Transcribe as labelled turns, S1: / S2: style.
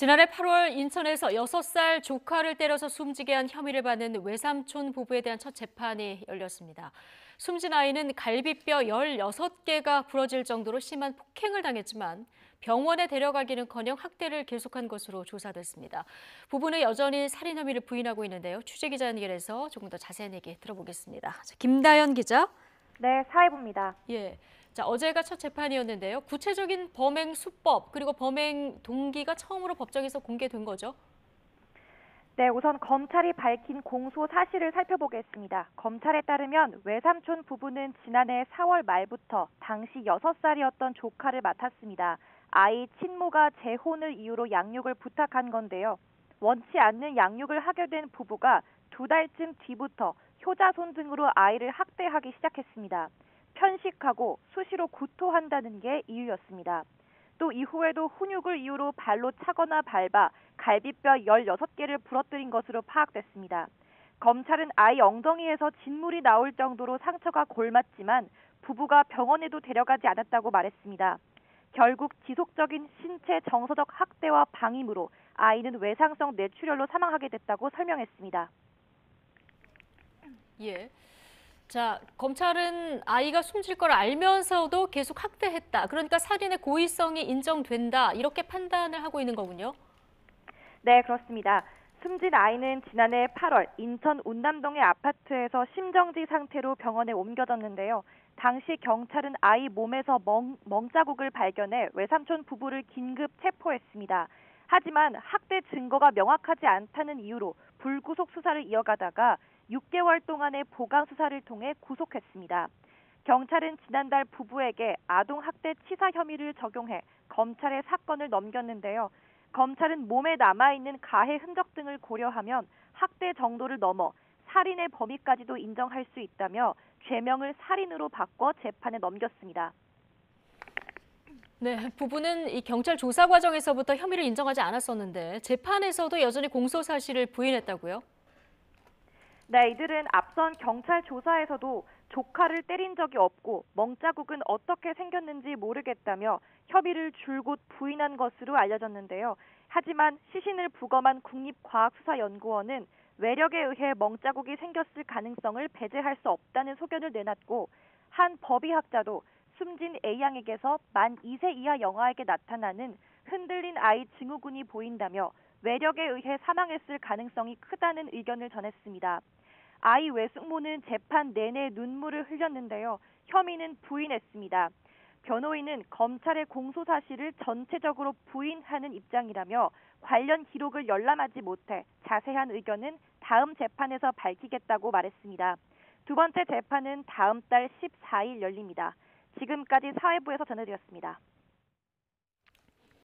S1: 지난해 8월 인천에서 6살 조카를 때려서 숨지게 한 혐의를 받는 외삼촌 부부에 대한 첫 재판이 열렸습니다. 숨진 아이는 갈비뼈 16개가 부러질 정도로 심한 폭행을 당했지만 병원에 데려가기는커녕 학대를 계속한 것으로 조사됐습니다. 부부는 여전히 살인 혐의를 부인하고 있는데요. 취재기자 연결해서 조금 더 자세한 얘기 들어보겠습니다. 김다연 기자.
S2: 네, 사회부입니다.
S1: 예. 자, 어제가 첫 재판이었는데요. 구체적인 범행 수법 그리고 범행 동기가 처음으로 법정에서 공개된 거죠?
S2: 네, 우선 검찰이 밝힌 공소 사실을 살펴보겠습니다. 검찰에 따르면 외삼촌 부부는 지난해 4월 말부터 당시 6살이었던 조카를 맡았습니다. 아이 친모가 재혼을 이유로 양육을 부탁한 건데요. 원치 않는 양육을 하게 된 부부가 2달쯤 뒤부터 효자손 등으로 아이를 학대하기 시작했습니다. 편식하고 수시로 구토한다는 게 이유였습니다. 또 이후에도 훈육을 이유로 발로 차거나 밟아 갈비뼈 16개를 부러뜨린 것으로 파악됐습니다. 검찰은 아이 엉덩이에서 진물이 나올 정도로 상처가 골맞지만 부부가 병원에도 데려가지 않았다고 말했습니다. 결국 지속적인 신체 정서적 학대와 방임으로 아이는 외상성 뇌출혈로 사망하게 됐다고 설명했습니다.
S1: 예. 자, 검찰은 아이가 숨질 걸 알면서도 계속 학대했다. 그러니까 살인의 고의성이 인정된다. 이렇게 판단을 하고 있는 거군요.
S2: 네, 그렇습니다. 숨진 아이는 지난해 8월 인천 운남동의 아파트에서 심정지 상태로 병원에 옮겨졌는데요. 당시 경찰은 아이 몸에서 멍자국을 발견해 외삼촌 부부를 긴급 체포했습니다. 하지만 학대 증거가 명확하지 않다는 이유로 불구속 수사를 이어가다가 6개월 동안의 보강 수사를 통해 구속했습니다. 경찰은 지난달 부부에게 아동학대 치사 혐의를 적용해 검찰에 사건을 넘겼는데요. 검찰은 몸에 남아있는 가해 흔적 등을 고려하면 학대 정도를 넘어 살인의 범위까지도 인정할 수 있다며 죄명을 살인으로 바꿔 재판에 넘겼습니다.
S1: 네, 부부는 이 경찰 조사 과정에서부터 혐의를 인정하지 않았었는데 재판에서도 여전히 공소 사실을 부인했다고요?
S2: 네, 이들은 앞선 경찰 조사에서도 조카를 때린 적이 없고 멍자국은 어떻게 생겼는지 모르겠다며 혐의를 줄곧 부인한 것으로 알려졌는데요. 하지만 시신을 부검한 국립과학수사연구원은 외력에 의해 멍자국이 생겼을 가능성을 배제할 수 없다는 소견을 내놨고 한 법의학자도 숨진 A양에게서 만 2세 이하 영아에게 나타나는 흔들린 아이 증후군이 보인다며 외력에 의해 사망했을 가능성이 크다는 의견을 전했습니다. 아이 외숙모는 재판 내내 눈물을 흘렸는데요. 혐의는 부인했습니다. 변호인은 검찰의 공소 사실을 전체적으로 부인하는 입장이라며 관련 기록을 열람하지 못해 자세한 의견은 다음 재판에서 밝히겠다고 말했습니다. 두 번째 재판은 다음 달 14일 열립니다. 지금까지 사회부에서 전해드렸습니다.